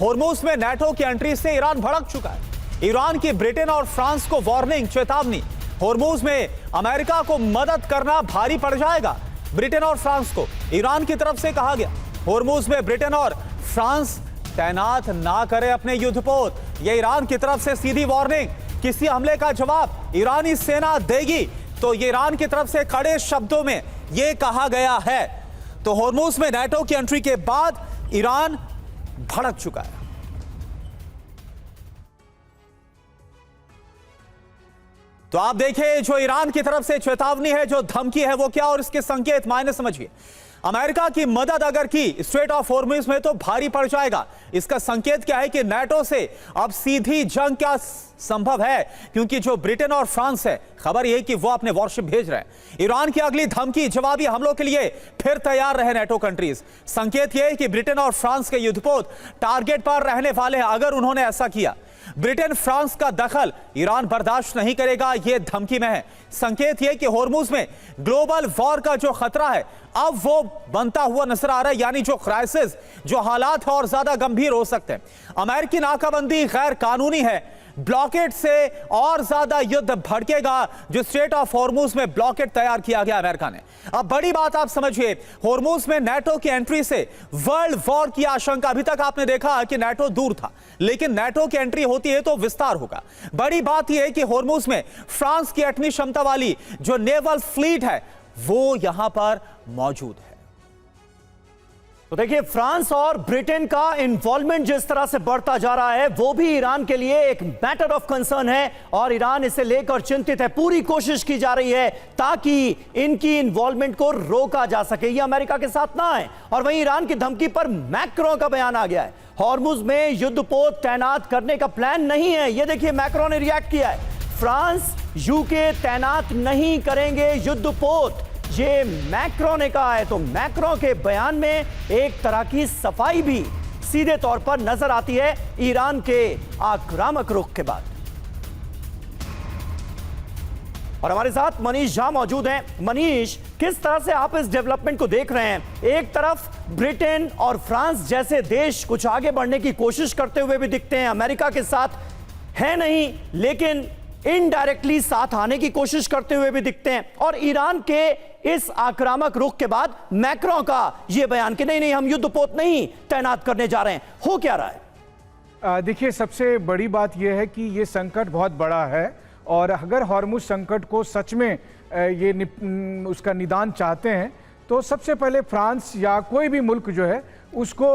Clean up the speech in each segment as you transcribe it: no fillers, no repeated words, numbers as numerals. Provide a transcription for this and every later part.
होर्मुज में नाटो की एंट्री से ईरान भड़क चुका है। ईरान की ब्रिटेन और फ्रांस को वार्निंग, चेतावनी। होर्मुज में अमेरिका को मदद करना भारी पड़ जाएगा। ब्रिटेन और फ्रांस को ईरान की तरफ से कहा गया, होर्मुज में ब्रिटेन और फ्रांस तैनात ना करे अपने युद्धपोत। यह ईरान की तरफ से सीधी वार्निंग। किसी हमले का जवाब ईरानी सेना देगी तो ये ईरान की तरफ से कड़े शब्दों में यह कहा गया है। तो होर्मुज में नाटो की एंट्री के बाद ईरान भड़क चुका है। तो आप देखिए, जो ईरान की तरफ से चेतावनी है, जो धमकी है, वो क्या और इसके संकेत मायने समझिए। अमेरिका की मदद अगर की स्ट्रेट ऑफ होर्मुज में तो भारी पड़ जाएगा। इसका संकेत क्या है कि नाटो से अब सीधी जंग क्या संभव है, क्योंकि जो ब्रिटेन और फ्रांस है, खबर यह कि वो अपने वॉरशिप भेज रहे हैं। ईरान की अगली धमकी, जवाबी हमलों के लिए फिर तैयार रहे नाटो कंट्रीज। संकेत यह है कि ब्रिटेन और फ्रांस के युद्धपोत टारगेट पर रहने वाले हैं। अगर उन्होंने ऐसा किया, ब्रिटेन फ्रांस का दखल ईरान बर्दाश्त नहीं करेगा, यह धमकी में है। संकेत यह कि होर्मुज में ग्लोबल वॉर का जो खतरा है अब वो बनता हुआ नजर आ रहा है, यानी जो क्राइसिस, जो हालात है और ज्यादा गंभीर हो सकते हैं। अमेरिकी नाकाबंदी गैर कानूनी है, ब्लॉकेट से और ज्यादा युद्ध भड़केगा। जो स्ट्रेट ऑफ होर्मुज में ब्लॉकेट तैयार किया गया अमेरिका ने। अब बड़ी बात आप समझिए, होर्मुज में नाटो की एंट्री से वर्ल्ड वॉर की आशंका। अभी तक आपने देखा कि नाटो दूर था, लेकिन नाटो की एंट्री होती है तो विस्तार होगा। बड़ी बात यह है कि होर्मुज में फ्रांस की एटमी क्षमता वाली जो नेवल फ्लीट है वो यहां पर मौजूद है। तो देखिए, फ्रांस और ब्रिटेन का इन्वॉल्वमेंट जिस तरह से बढ़ता जा रहा है, वो भी ईरान के लिए एक मैटर ऑफ कंसर्न है और ईरान इसे लेकर चिंतित है। पूरी कोशिश की जा रही है ताकि इनकी इन्वॉल्वमेंट को रोका जा सके, ये अमेरिका के साथ ना आए। और वहीं ईरान की धमकी पर मैक्रों का बयान आ गया है, होर्मुज में युद्धपोत तैनात करने का प्लान नहीं है। ये देखिए, मैक्रों ने रिएक्ट किया है, फ्रांस यूके तैनात नहीं करेंगे युद्धपोत, ये मैक्रों ने कहा है। तो मैक्रों के बयान में एक तरह की सफाई भी सीधे तौर पर नजर आती है ईरान के आक्रामक रुख के बाद। और हमारे साथ मनीष झा मौजूद हैं। मनीष, किस तरह से आप इस डेवलपमेंट को देख रहे हैं? एक तरफ ब्रिटेन और फ्रांस जैसे देश कुछ आगे बढ़ने की कोशिश करते हुए भी दिखते हैं, अमेरिका के साथ है नहीं लेकिन इनडायरेक्टली साथ आने की कोशिश करते हुए भी दिखते हैं। और ईरान के इस आक्रामक रुख के बाद मैक्रों का यह बयान कि नहीं हम युद्धपोत नहीं तैनात करने जा रहे हैं। हो क्या रहा है? देखिए, सबसे बड़ी बात यह है कि यह संकट बहुत बड़ा है और अगर होर्मुज संकट को सच में उसका निदान चाहते हैं तो सबसे पहले फ्रांस या कोई भी मुल्क जो है उसको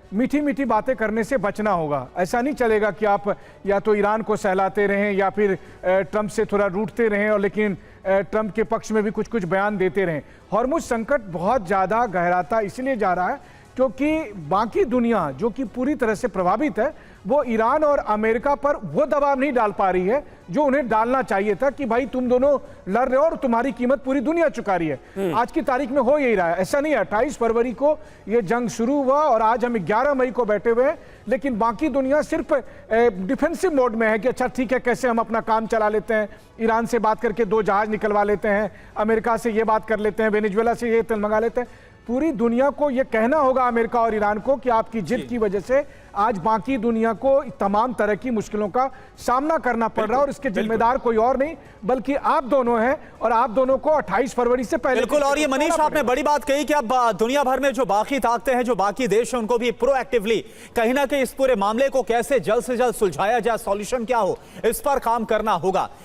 मीठी मीठी बातें करने से बचना होगा। ऐसा नहीं चलेगा कि आप या तो ईरान को सहलाते रहें या फिर ट्रंप से थोड़ा रूठते रहें और लेकिन ट्रंप के पक्ष में भी कुछ कुछ बयान देते रहें। होर्मुज संकट बहुत ज़्यादा गहराता इसलिए जा रहा है क्योंकि बाकी दुनिया जो कि पूरी तरह से प्रभावित है वो ईरान और अमेरिका पर वो दबाव नहीं डाल पा रही है जो उन्हें डालना चाहिए था कि भाई तुम दोनों लड़ रहे हो और तुम्हारी कीमत पूरी दुनिया चुका रही है। आज की तारीख में हो यही रहा है। ऐसा नहीं है, 28 फरवरी को ये जंग शुरू हुआ और आज हम 11 मई को बैठे हुए हैं, लेकिन बाकी दुनिया सिर्फ डिफेंसिव मोड में है कि अच्छा ठीक है, कैसे हम अपना काम चला लेते हैं, ईरान से बात करके 2 जहाज निकलवा लेते हैं, अमेरिका से ये बात कर लेते हैं, वेनेजुएला से ये तेल मंगा लेते हैं। पूरी दुनिया को यह कहना होगा, अमेरिका और ईरान को, कि आपकी जिद की वजह से आज बाकी दुनिया को तमाम तरह की मुश्किलों का सामना करना पड़ रहा है और इसके जिम्मेदार कोई और नहीं बल्कि आप दोनों हैं और आप दोनों को 28 फरवरी से पहले। बिल्कुल। और ये मनीष, आपने बड़ी बात कही कि अब दुनिया भर में जो बाकी ताकतें हैं, जो बाकी देश हैं, उनको भी प्रोएक्टिवली कहीं ना कहीं इस पूरे मामले को कैसे जल्द से जल्द सुलझाया जाए, सॉल्यूशन क्या हो, इस पर काम करना होगा।